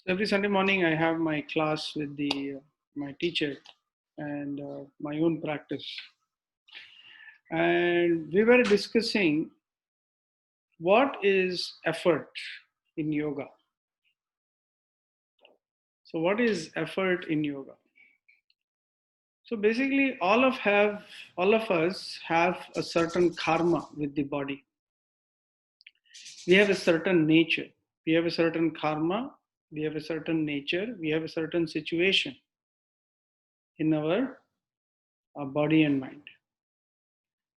So every Sunday morning, I have my class with my teacher and my own practice. And we were discussing what is effort in yoga. So what is effort in yoga? So basically, all of us have a certain karma with the body. We have a certain nature. We have a certain karma. We have a certain nature. We have a certain situation in our body and mind.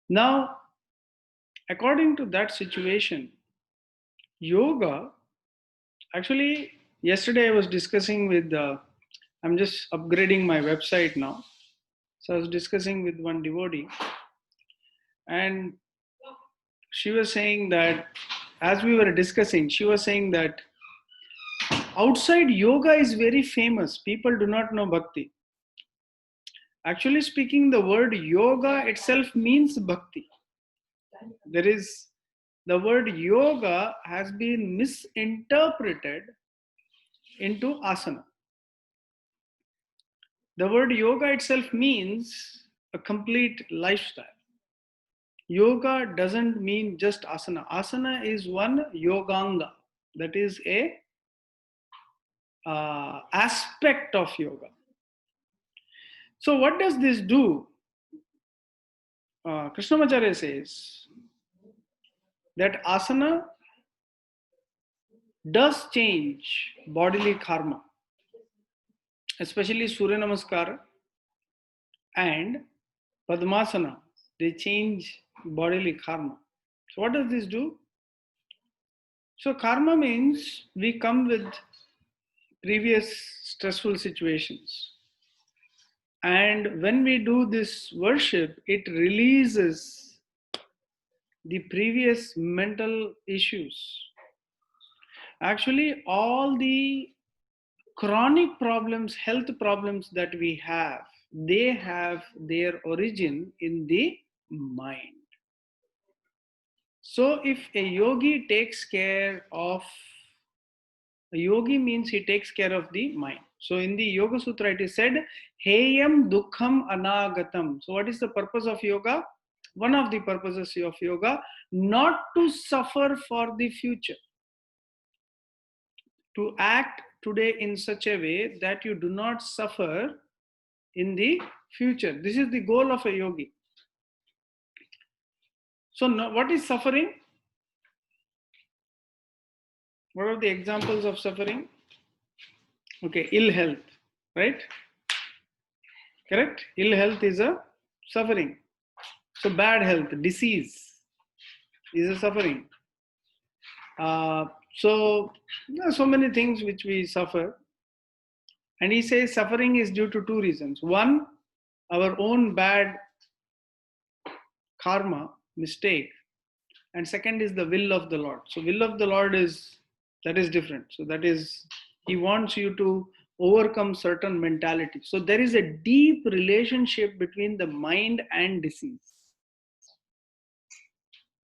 Now, according to that situation, yoga, actually, yesterday I was discussing with, I'm just upgrading my website now. So I was discussing with one devotee, and she was saying that, as we were discussing, she was saying that outside yoga is very famous. People do not know bhakti. Actually speaking, the word yoga itself means bhakti. There is the word yoga has been misinterpreted into asana. The word yoga itself means a complete lifestyle. Yoga doesn't mean just asana. Asana is one yoganga. That is a aspect of yoga. So what does this do? Krishnamacharya says that asana does change bodily karma, especially Surya Namaskara and Padmasana. They change bodily karma. So what does this do? So karma means we come with previous stressful situations. And when we do this worship, it releases the previous mental issues. Actually, all the chronic problems, health problems that we have, they have their origin in the mind. So if a yogi takes care of, a yogi means he takes care of the mind. So in the Yoga Sutra it is said, Heyam Dukkham Anagatam. So what is the purpose of yoga? One of the purposes of yoga, not to suffer for the future. To act today in such a way that you do not suffer in the future. This is the goal of a yogi. So what is suffering? What are the examples of suffering? Okay, ill health, right? Correct? Ill health is a suffering. So bad health, disease is a suffering. So there are so many things which we suffer. And he says suffering is due to two reasons. One, our own bad karma, mistake. And second is the will of the Lord. So will of the Lord is different. So that is, he wants you to overcome certain mentality. So there is a deep relationship between the mind and disease.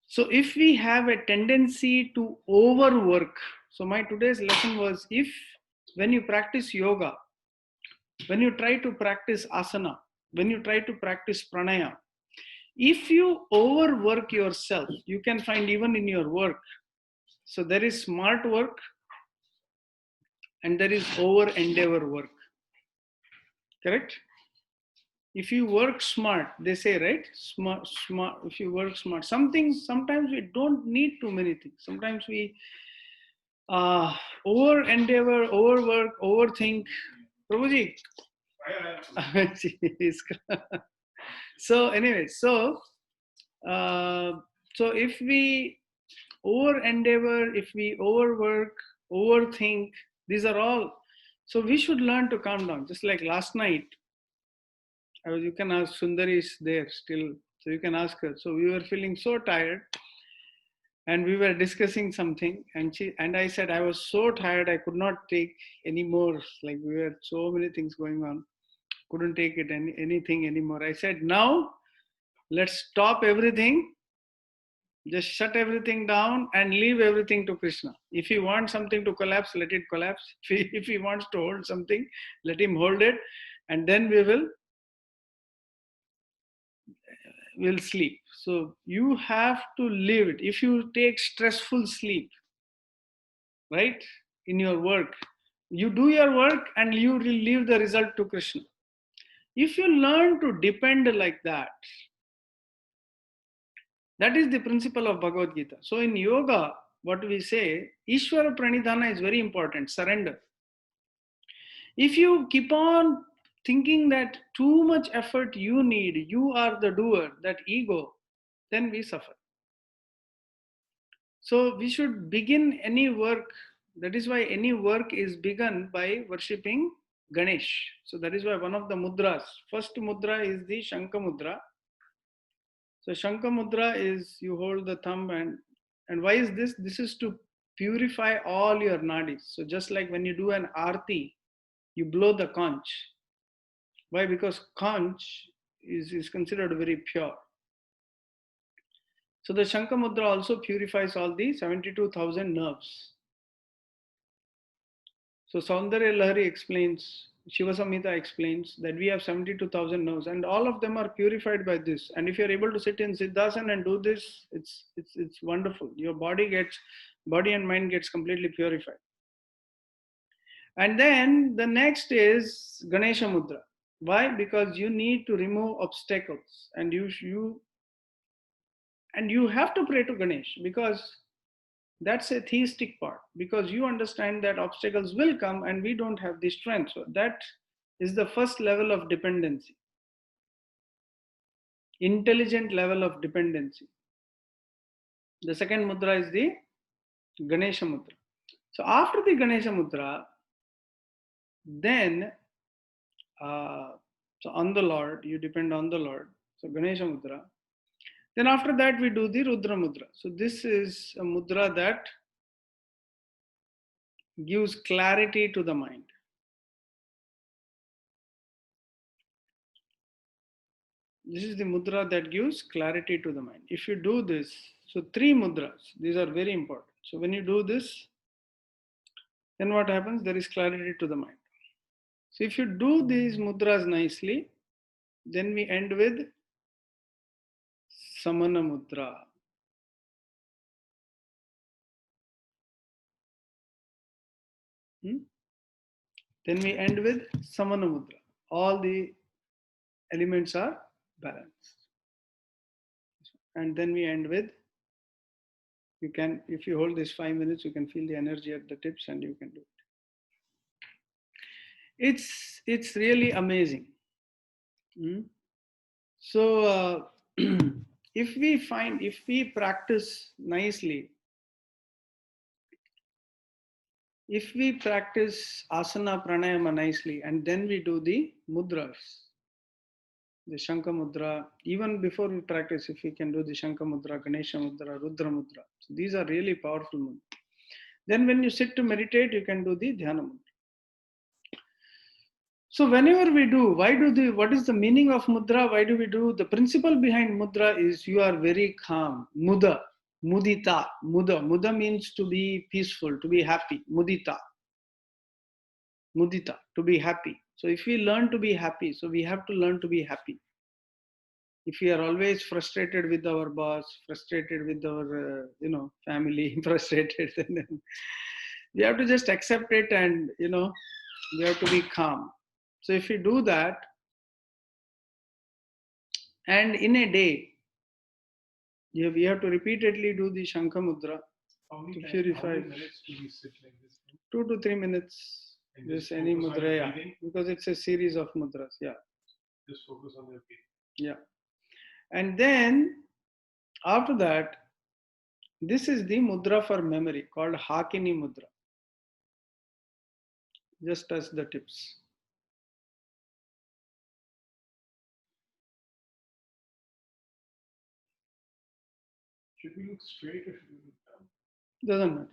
So if we have a tendency to overwork, so my today's lesson was, if when you practice yoga, when you try to practice asana, when you try to practice pranaya, if you overwork yourself, you can find even in your work. So there is smart work and there is over endeavor work. Correct? If you work smart, they say, right? Smart. If you work smart, sometimes we don't need too many things. Sometimes we over endeavor, overwork, overthink. Prabhuji. So anyway, so if we over endeavor, if we overwork, overthink, these are all. So we should learn to calm down. Just like last night, you can ask, Sundari is there still, so you can ask her. So we were feeling so tired, and we were discussing something, and I said I was so tired I could not take any more. Like we had so many things going on, couldn't take it anything anymore. I said, now let's stop everything Just shut everything down and leave everything to Krishna. If he wants something to collapse, let it collapse. If he wants to hold something, let him hold it, and then we'll sleep. So you have to live it. If you take stressful sleep, right, in your work, you do your work and you will leave the result to Krishna. If you learn to depend like that, that is the principle of Bhagavad Gita. So in yoga, what we say, Ishvara Pranidhana is very important, surrender. If you keep on thinking that too much effort you need, you are the doer, that ego, then we suffer. So we should begin any work. That is why any work is begun by worshipping Ganesh. So that is why one of the mudras, first mudra is the Shankha mudra. So Shankha mudra is you hold the thumb and why is this? This is to purify all your nadis. So just like when you do an arti, you blow the conch. Why? Because conch is considered very pure. So the Shankha mudra also purifies all the 72,000 nerves. So Saundarya Lahari explains, Shiva Samhita explains that we have 72,000 nerves and all of them are purified by this. And if you're able to sit in Siddhasana and do this, it's wonderful. Your body and mind gets completely purified. And then the next is Ganesha Mudra. Why? Because you need to remove obstacles and you have to pray to Ganesh because that's a theistic part, because you understand that obstacles will come and we don't have the strength. So that is the first level of dependency, intelligent level of dependency. The second mudra is the Ganesha Mudra. So after the Ganesha Mudra, then so on the Lord, you depend on the Lord. So Ganesha Mudra. Then after that, we do the Rudra Mudra. So this is a mudra that gives clarity to the mind. This is the mudra that gives clarity to the mind. If you do this, so three mudras, these are very important. So when you do this, then what happens? There is clarity to the mind. So if you do these mudras nicely, then we end with Samana Mudra. Then we end with Samana Mudra. All the elements are balanced. And then we end with, you can, if you hold this 5 minutes, you can feel the energy at the tips and you can do it. It's really amazing. So if we practice nicely, if we practice asana pranayama nicely, and then we do the mudras, the Shankha mudra, even before we practice, if we can do the Shankha mudra, Ganesha mudra, Rudra mudra, so these are really powerful mudras. Then when you sit to meditate, you can do the Dhyana mudra. So whenever we do, what is the meaning of mudra? Why do we do? The principle behind mudra is you are very calm. Muda, mudita, muda. Muda means to be peaceful, to be happy. Mudita, mudita, to be happy. So if we learn to be happy, so we have to learn to be happy. If we are always frustrated with our boss, frustrated with our, family, frustrated, then we have to just accept it and, we have to be calm. So if we do that, and in a day, we have to repeatedly do the Shankha Mudra to purify. How many minutes do we sit like this? 2 to 3 minutes. Just any mudra, yeah. Because it's a series of mudras, yeah. Just focus on your breathing. Yeah. And then after that, this is the mudra for memory called Hakini Mudra. Just touch the tips. Should we look straight or should we look down? Doesn't matter.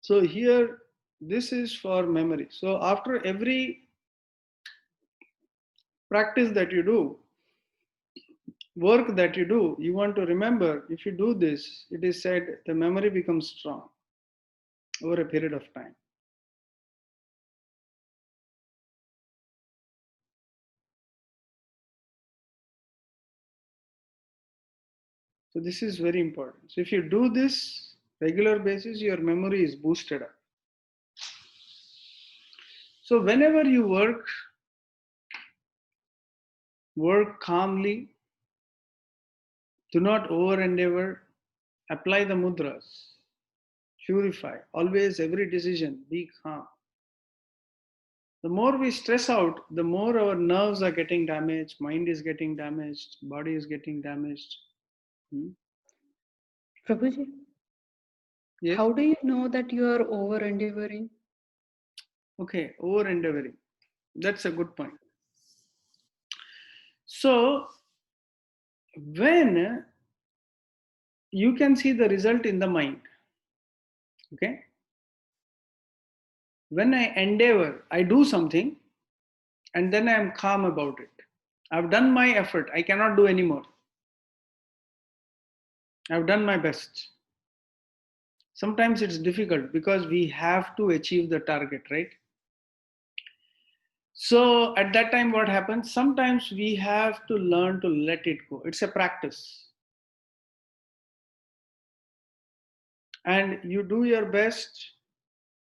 So here, this is for memory. So after every practice that you do, work that you do, you want to remember. If you do this, it is said the memory becomes strong over a period of time. So this is very important. So if you do this regular basis, your memory is boosted up. So whenever you work calmly, do not over endeavor, apply the mudras, purify, always every decision, be calm. The more we stress out, the more our nerves are getting damaged, mind is getting damaged, body is getting damaged. Hmm? Prabhuji, Yes? how do you know that you are over endeavoring? Okay, over endeavoring. That's a good point. So, when you can see the result in the mind, okay? When I endeavor, I do something and then I am calm about it. I've done my effort, I cannot do anymore. I've done my best. Sometimes it's difficult because we have to achieve the target, right? So at that time, what happens? Sometimes we have to learn to let it go. It's a practice. And you do your best,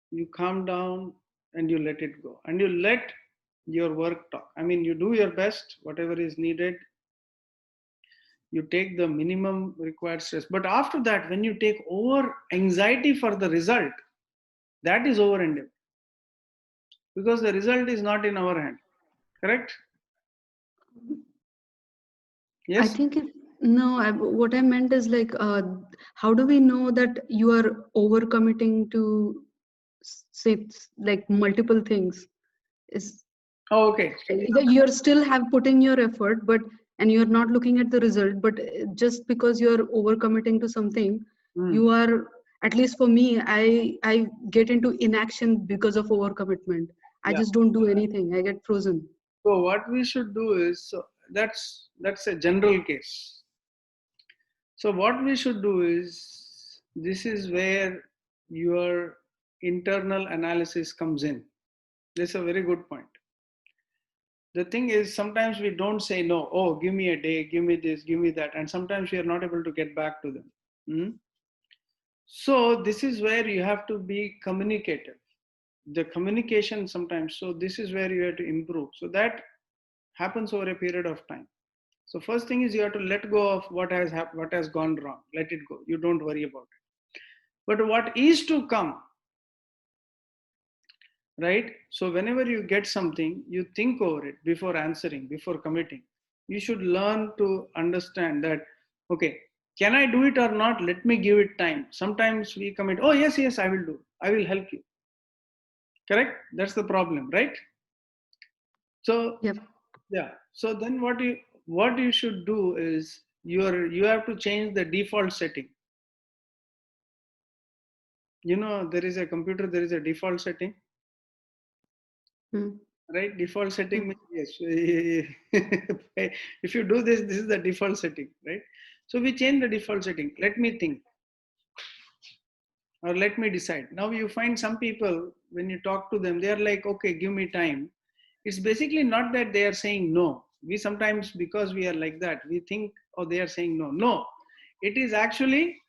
you calm down, and you let it go. And you let your work talk. I mean, you do your best, whatever is needed. You take the minimum required stress. But after that, when you take over anxiety for the result, that is over endeavor. Because the result is not in our hand. Correct? I Yes? think it, no, what I meant is like, how do we know that you are overcommitting to say like multiple things? Is Oh, okay. you're still have put in your effort, but and you're not looking at the result, but just because you're overcommitting to something, Hmm. you are, at least for me, I get into inaction because of overcommitment. I Yeah. just don't do anything. I get frozen. So what we should do is, so that's a general case. So what we should do is, this is where your internal analysis comes in. This is a very good point. The thing is, sometimes we don't say no. Oh, give me a day, give me this, give me that, and sometimes we are not able to get back to them. Hmm? So this is where you have to be communicative. The communication sometimes. So this is where you have to improve. So that happens over a period of time. So first thing is you have to let go of what has gone wrong. Let it go. You don't worry about it. But what is to come, right? So whenever you get something, you think over it before answering, before committing. You should learn to understand that, okay, can I do it or not? Let me give it time. Sometimes we commit, oh yes, yes, I will do. I will help you. Correct? That's the problem, right? So Yep. yeah. So then what you should do is you have to change the default setting. There is a computer, there is a default setting, Hmm. right? Default Hmm. setting means yes. If you do this is the default setting, right? So we change the default setting. Let me think, or let me decide. Now you find some people, when you talk to them, they are like, okay, give me time. It's basically not that they are saying no. We sometimes, because we are like that, we think, oh, they are saying no. No, it is actually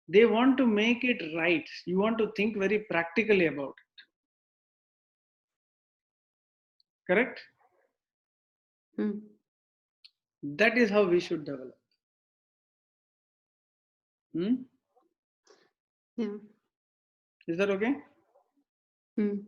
they want to make it right. You want to think very practically about it. Correct? Hmm. That is how we should develop. Hmm? Yeah. Is that okay? Hmm.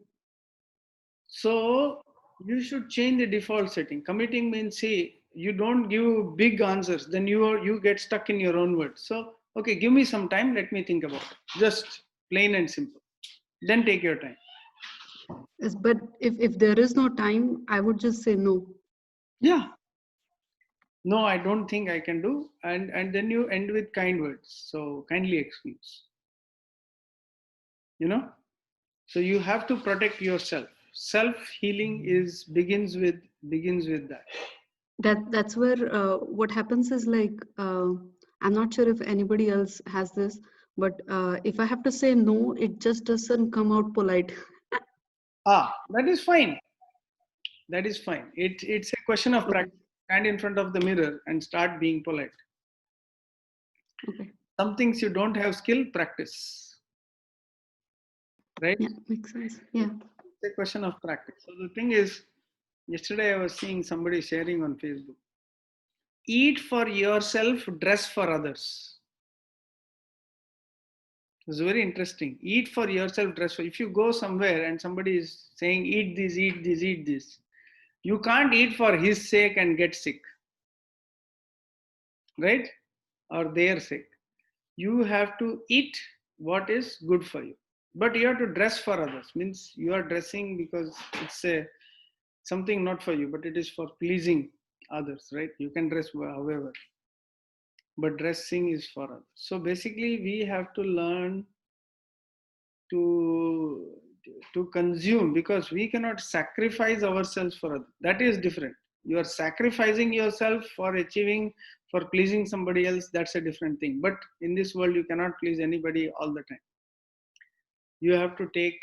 So you should change the default setting. Committing means, see, you don't give big answers, then you get stuck in your own words. So okay, give me some time, let me think about it. Just plain and simple. Then take your time. Yes, but if there is no time, I would just say no. Yeah. No, I don't think I can do. And then you end with kind words. So kindly excuse. You know? So you have to protect yourself. Self healing is begins with that. that's where what happens is like I'm not sure if anybody else has this, but if I have to say no, it just doesn't come out polite. That is fine. That is fine. It's a question of Okay. practice. Stand in front of the mirror and start being polite. Okay. Some things you don't have skill, practice. Right? Yeah, makes sense. Yeah. It's a question of practice. So the thing is, yesterday I was seeing somebody sharing on Facebook. Eat for yourself, dress for others. It's very interesting. Eat for yourself, dress for. If you go somewhere and somebody is saying, eat this, eat this, eat this, you can't eat for his sake and get sick, right? Or their sake. You have to eat what is good for you. But you have to dress for others. Means you are dressing because it's a something not for you, but it is for pleasing others, right? You can dress however, but dressing is for others. So basically, we have to learn to to consume because we cannot sacrifice ourselves for others. That is different. You are sacrificing yourself for achieving, for pleasing somebody else. That's a different thing. But in this world, you cannot please anybody all the time. You have to take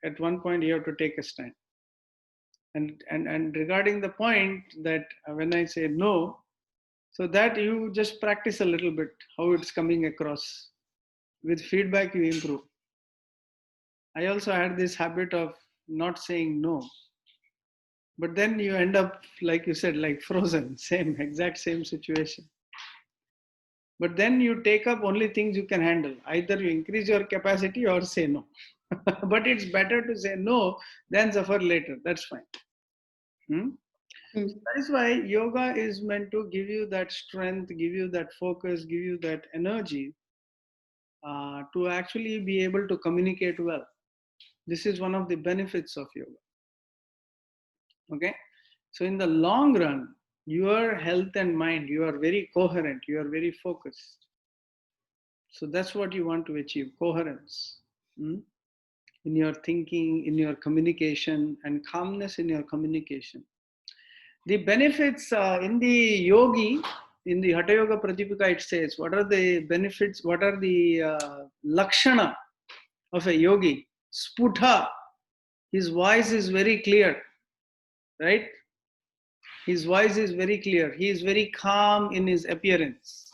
at one point. You have to take a stand. And regarding the point that when I say no, so that you just practice a little bit how it's coming across. With feedback, you improve. I also had this habit of not saying no, but then you end up, like you said, like frozen, same, exact same situation. But then you take up only things you can handle. Either you increase your capacity or say no. But it's better to say no than suffer later. That's fine. Hmm? Mm. That is why yoga is meant to give you that strength, give you that focus, give you that energy to actually be able to communicate well. This is one of the benefits of yoga. Okay. So, in the long run, your health and mind, you are very coherent, you are very focused. So, that's what you want to achieve coherence in your thinking, in your communication, and calmness in your communication. The benefits in the yogi, in the Hatha Yoga Pratipika, it says, what are the benefits, what are the lakshana of a yogi? Sputha, his voice is very clear, right? His voice is very clear. He is very calm in his appearance.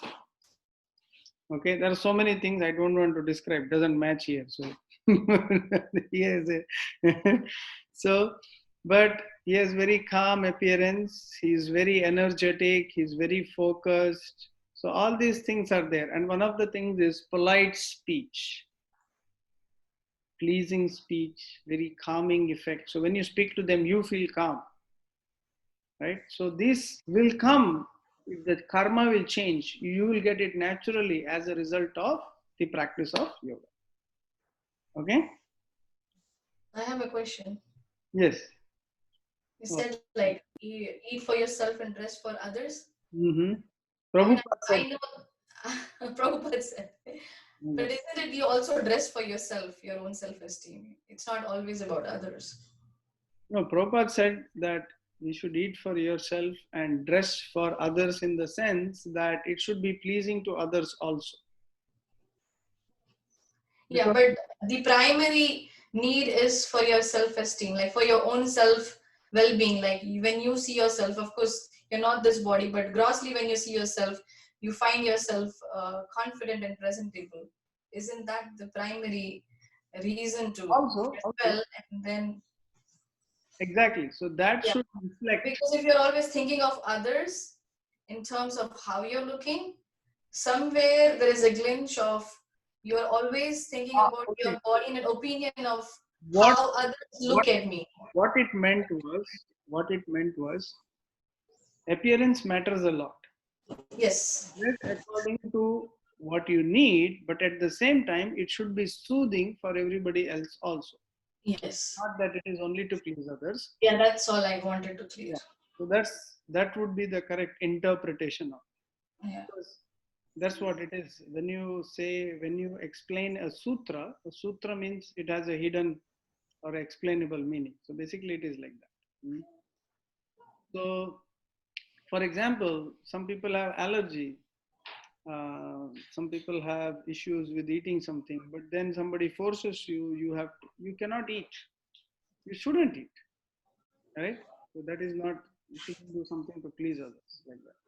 Okay, there are so many things I don't want to describe. Doesn't match here. So he has a so, but he has very calm appearance. He is very energetic. He's very focused. So all these things are there. And one of the things is polite speech, pleasing speech, very calming effect. So when you speak to them, you feel calm, right? So this will come, the karma will change. You will get it naturally as a result of the practice of yoga. Okay? I have a question. Yes. You Oh. said like you eat for yourself and dress for others. Mm-hmm. I mean, Prabhupada said, I know Prabhupada said, but yes. isn't it you also dress for yourself, your own self-esteem? It's not always about others. No, Prabhupada said that you should eat for yourself and dress for others in the sense that it should be pleasing to others also. Yeah, Because but the primary need is for your self-esteem, like for your own self well-being. Like when you see yourself, of course, you're not this body, but grossly when you see yourself, you find yourself confident and presentable. Isn't that the primary reason to dress also, well? And then, exactly. So that yeah, should reflect. because if you're always thinking of others in terms of how you're looking, somewhere there is a glimpse of you're always thinking about Okay. your body and an opinion of What how others what look at me. what it meant was appearance matters a lot. Yes. Dress according to what you need, but at the same time, it should be soothing for everybody else also. Yes. Not that it is only to please others. Yeah, that's all I wanted to clear. Yeah. So that would be the correct interpretation of it. Yeah. Because that's what it is. When you explain a sutra means it has a hidden or explainable meaning. So basically, it is like that. So For example, some people have allergy. Some people have issues with eating something, but then somebody forces you, you cannot eat. You shouldn't eat, right? So that is not, you shouldn't do something to please others like that.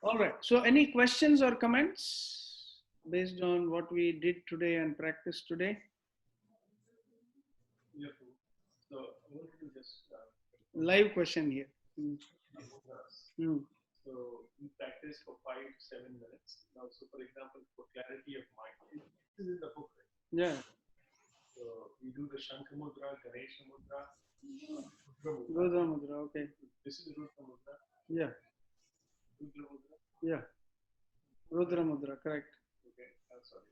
All right. So any questions or comments based on what we did today and practiced today? Yeah. So I wanted to just Live question here. So we practice for 5 to 7 minutes. Now, so for example, for clarity of mind, this is in the book, right? Yeah. So we do the Shankha Mudra, Ganesha Mudra, Rudra Mudra. Okay. This is Rudra Mudra. Yeah. Rudra Mudra. Yeah. Rudra Mudra. Correct. Okay. Sorry.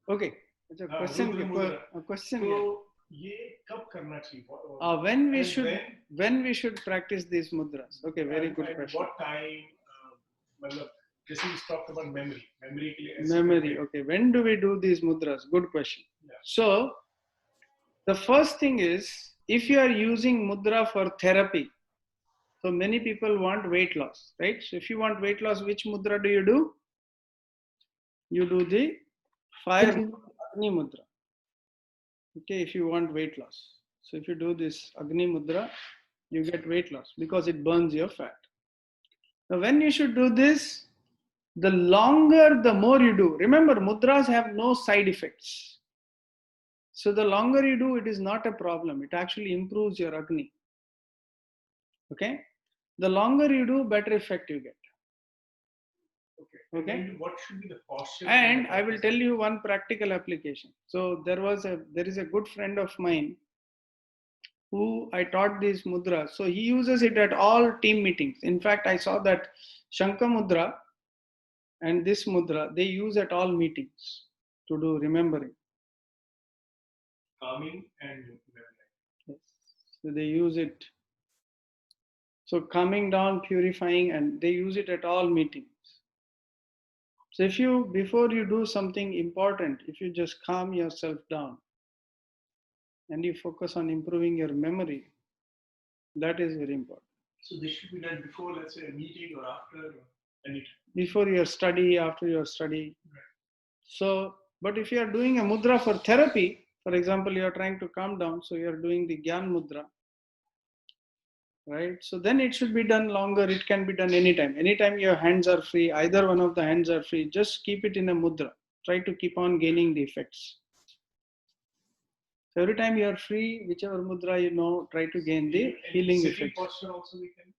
Okay. अच्छा question Rudra Mudra. question So ये कब करना चाहिए? when we should practice these mudras? Okay, very good At question. what time? मतलब जैसे we talked about memory. Memory के लिए ऐसे Memory. Okay, when do we do these mudras? Good question. Yeah. So the first thing is, if you are using mudra for therapy, so many people want weight loss, right? So if you want weight loss, which mudra do you do? You do the fire Agni mudra. Okay, if you want weight loss. So if you do this Agni mudra, you get weight loss because it burns your fat. Now when you should do this, the longer, the more you do. Remember, mudras have no side effects. So the longer you do, it is not a problem. It actually improves your Agni. Okay? The longer you do, better effect you get. Okay? And what should be the posture? And I will tell you one practical application. So there is a good friend of mine who I taught this mudra. So he uses it at all team meetings. In fact, I saw that Shankha mudra and this mudra, they use at all meetings to do remembering. Calming and remembering. Yes. So they use it. So calming down, purifying, and they use it at all meetings. So if you, before you do something important, if you just calm yourself down and you focus on improving your memory, that is very important. So this should be done before, let's say, a meeting or after, or anytime. Before your study, after your study. Right. So, but if you are doing a mudra for therapy, for example, you are trying to calm down, so you are doing the Gyan mudra, right? So then it should be done longer. It can be done anytime. Anytime your hands are free, either one of the hands are free, just keep it in a mudra. Try to keep on gaining the effects. So every time you are free, whichever mudra you know, try to gain the healing sitting effects. posture also we can.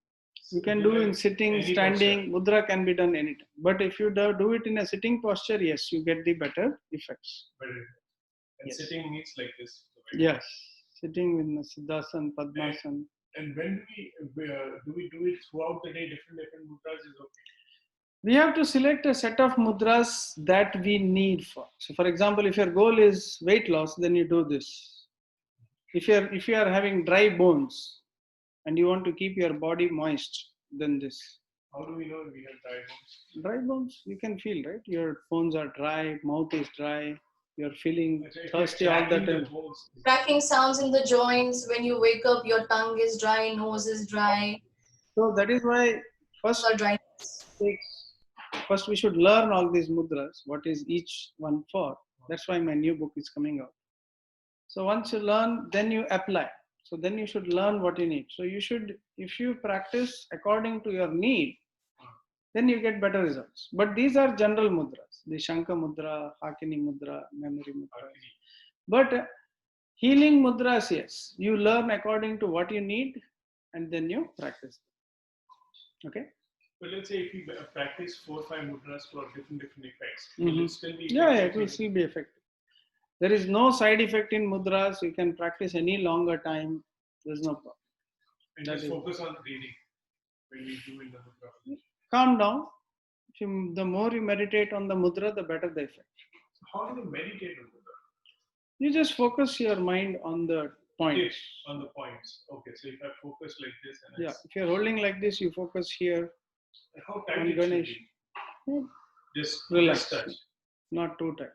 You can do in sitting, standing. Posture. Mudra can be done anytime. But if you do it in a sitting posture, yes, you get the better effects. And Yes. sitting means like this. Yes, sitting in Siddhasan, Padmasan. And when do we do it throughout the day? Different mudras is okay. We have to select a set of mudras that we need for. So, for example, if your goal is weight loss, then you do this. If you are having dry bones and you want to keep your body moist, then this. How do we know if we have dry bones? Dry bones, you can feel, right? Your bones are dry, mouth is dry, you're feeling thirsty all the time. Cracking sounds in the joints. When you wake up, your tongue is dry, nose is dry. So that is why first we should learn all these mudras, what is each one for. That's why my new book is coming out. So once you learn, then you apply. So then you should learn what you need. So you should, if you practice according to your need, then you get better results. But these are general mudras, the Shankha mudra, Hakini mudra, memory mudra. But healing mudras, yes, you learn according to what you need and then you practice. Okay? But let's say if you practice 4 or 5 mudras for different effects, Mm-hmm. will it still be effective? Yeah, it will still be effective. There is no side effect in mudras. You can practice any longer time. There's no problem. And just focus on breathing when we do in the mudra. Calm down. The more you meditate on the mudra, the better the effect. So how do you meditate on mudra? You just focus your mind on the points. Yes, on the points. Okay, so if I focus like this, and if you're holding like this, you focus here. How tight on it Ganesh. should be? Just relax. touch. Not too tight.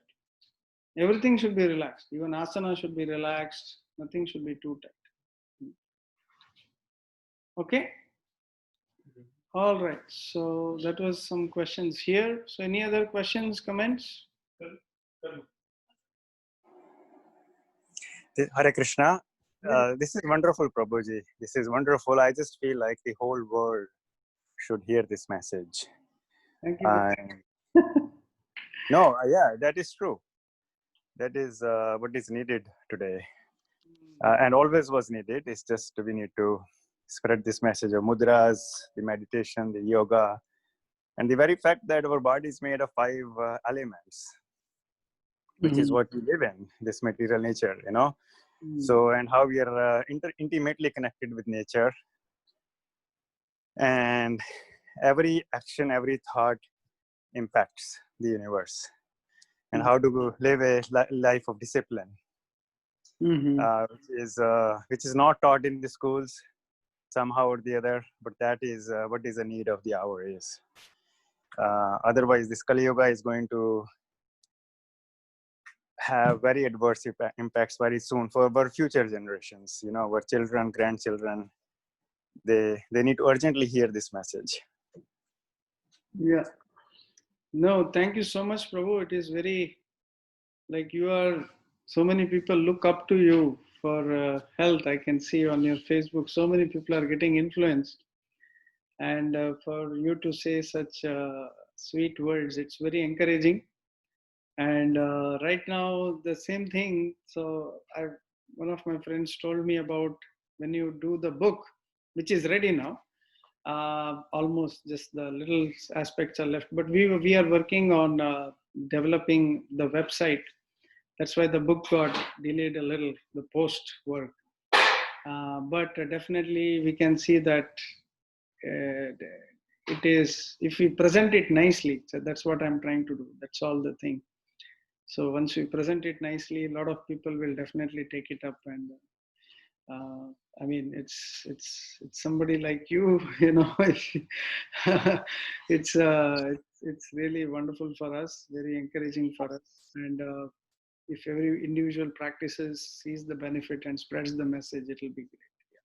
Everything should be relaxed. Even asana should be relaxed. Nothing should be too tight. Okay. All right. So that was some questions here. So any other questions, comments? Hare Krishna. Yeah. This is wonderful, Prabhuji. This is wonderful. I just feel like the whole world should hear this message. Thank you. No, yeah, that is true. That is what is needed today, and always was needed. It's just we need to spread this message of mudras, the meditation, the yoga, and the very fact that our body is made of 5 elements, which is what we live in, this material nature, you know. So, and how we are intimately connected with nature, and every action, every thought impacts the universe, and how to live a life of discipline, which is not taught in the schools somehow or the other, but that is what is the need of the hour is. Otherwise, this Kali Yuga is going to have very adverse impacts very soon for our future generations. You know, our children, grandchildren, they need to urgently hear this message. Yeah. No, thank you so much, Prabhu. It is very, like, you are, so many people look up to you for health. I can see on your Facebook, so many people are getting influenced. And for you to say such sweet words, it's very encouraging. And right now, the same thing. So one of my friends told me about when you do the book, which is ready now. Almost just the little aspects are left, but we are working on developing the website. That's why the book got delayed a little, the post work. But definitely we can see that it is, if we present it nicely. So that's what I'm trying to do. That's all the thing. So once we present it nicely, a lot of people will definitely take it up. And I mean, it's somebody like you, you know. It's really wonderful for us, very encouraging for us. And if every individual practices, sees the benefit and spreads the message, it will be great. Yeah.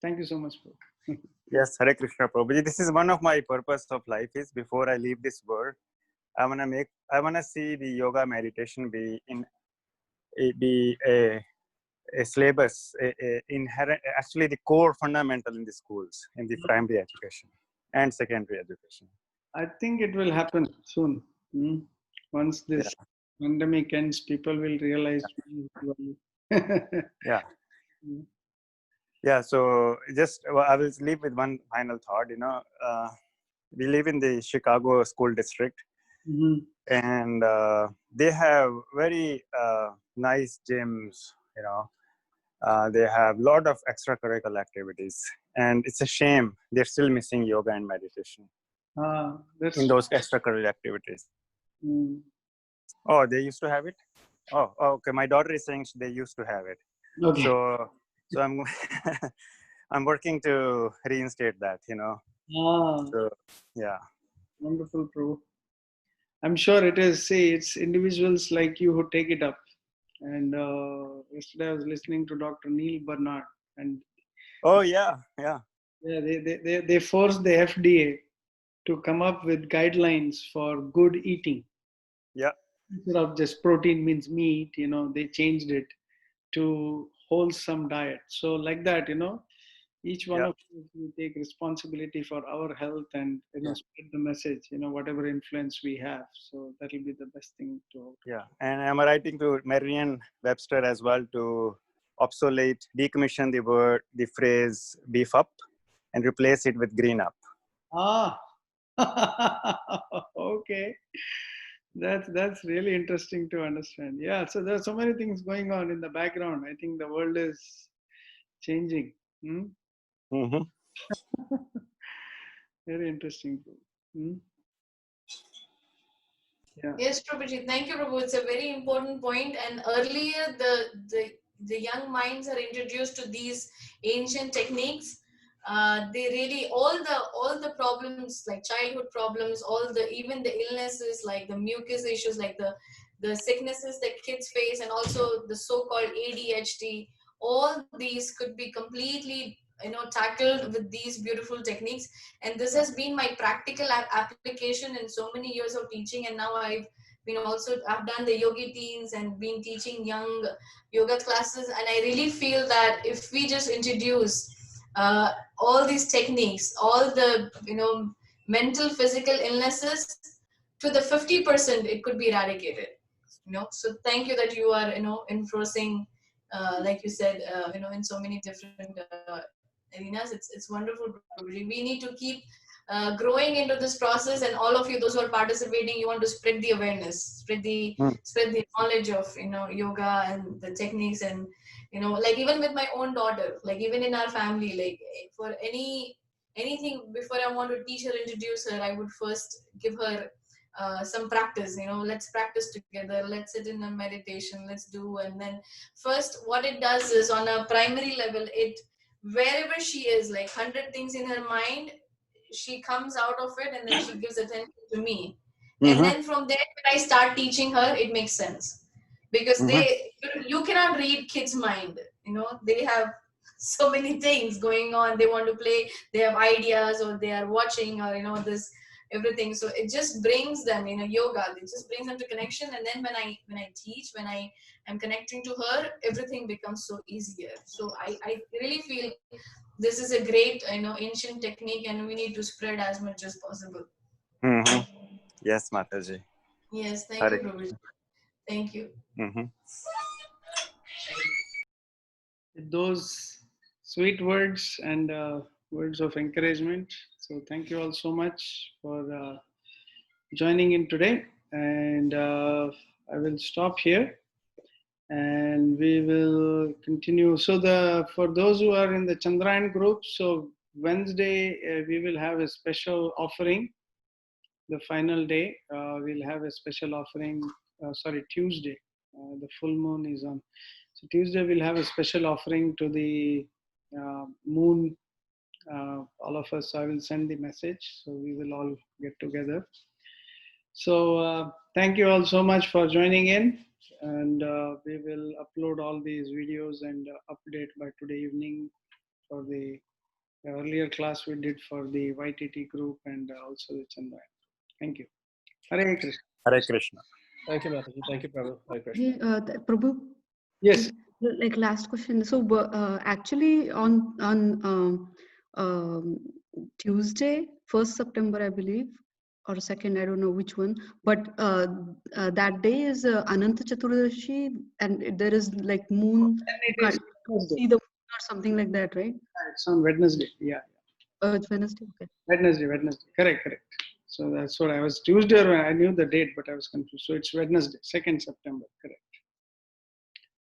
Thank you so much, Prabhu. Yes, Hare Krishna, Prabhuji. This is one of my purpose of life is before I leave this world, I wanna see the yoga meditation be a syllabus, inherent, actually the core fundamental in the schools, in the primary education and secondary education. I think it will happen soon. Once this pandemic ends, people will realize. Yeah. Yeah. So just I will leave with one final thought. You know, we live in the Chicago school district, and they have very nice gyms. You know, they have a lot of extracurricular activities, and it's a shame they're still missing yoga and meditation in those extracurricular activities. Oh, they used to have it. Oh, okay. My daughter is saying they used to have it. Okay. So I'm I'm working to reinstate that. You know. So, yeah. Wonderful, Prabhu. I'm sure it is. See, it's individuals like you who take it up. And yesterday I was listening to Dr. Neil Bernard, and oh yeah, they forced the FDA to come up with guidelines for good eating. Yeah. Instead of just protein means meat, you know, they changed it to wholesome diet. So like that, you know, each one of us, we take responsibility for our health and, you know, spread the message, you know, whatever influence we have. So that will be the best thing to. Yeah. And I'm writing to Merriam-Webster as well to decommission the phrase beef up and replace it with green up. Okay. That's really interesting to understand. Yeah. So there are so many things going on in the background. I think the world is changing. Very interesting. Yeah. Yes, Prabhuji. Thank you, Prabhu. It's a very important point. And earlier, the young minds are introduced to these ancient techniques. They really all the problems like childhood problems, even the illnesses like the mucus issues, like the sicknesses that kids face, and also the so-called ADHD. All these could be completely tackled with these beautiful techniques, and this has been my practical application in so many years of teaching. And now I've done the yogi teens and been teaching young yoga classes, and I really feel that if we just introduce all these techniques, all the mental physical illnesses to the 50%, it could be eradicated. So thank you that you are enforcing, like you said, in so many different arenas. It's wonderful, Prabhuji. We need to keep growing into this process, and all of you, those who are participating, you want to spread the awareness, spread the knowledge of yoga and the techniques. And like even with my own daughter, like even in our family, like for anything, before I want to teach her, introduce her, I would first give her some practice. Let's practice together, let's sit in a meditation, let's do. And then first what it does is, on a primary level, it, wherever she is, like 100 things in her mind, she comes out of it, and then she gives attention to me. And then from there, when I start teaching her, it makes sense, because you cannot read kids' mind. They have so many things going on, they want to play, they have ideas, or they are watching, or this everything. So it just brings them, yoga, it just brings them to connection. And then when I teach, when I am connecting to her, everything becomes so easier. So I really feel this is a great ancient technique, and we need to spread as much as possible. Yes, Mataji. Yes, thank you, Prabhuji. Thank you. With those sweet words and words of encouragement. So thank you all so much for joining in today. And I will stop here, and we will continue. So for those who are in the Chandrayaan group, so Wednesday we will have a special offering. The final day we'll have a special offering. Tuesday. The full moon is on. So Tuesday we'll have a special offering to the moon. All of us, I will send the message. So we will all get together. So thank you all so much for joining in. And we will upload all these videos and update by today evening for the earlier class we did for the YTT group and also the Chandrayaan. Thank you. Hare Krishna. Hare Krishna. Thank you, Mataji. Thank you, Prabhu. Hare Krishna. Hey, Prabhu, Yes. like last question. So actually on Tuesday, 1st September, I believe, or 2nd, I don't know which one, but that day is Ananta Chaturdashi, and there is like moon, It is see the moon or something like that, right? It's on Wednesday. Yeah. It's Wednesday. Okay. Wednesday. Correct. So that's what I was. Tuesday, I knew the date, but I was confused. So it's Wednesday, 2nd September. Correct.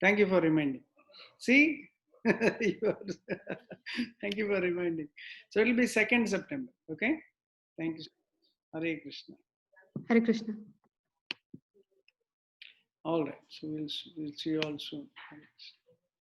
Thank you for reminding. See? Thank you for reminding. So it'll be 2nd September. Okay? Thank you. Hare Krishna. Hare Krishna. All right. So we'll see you all soon. Thanks.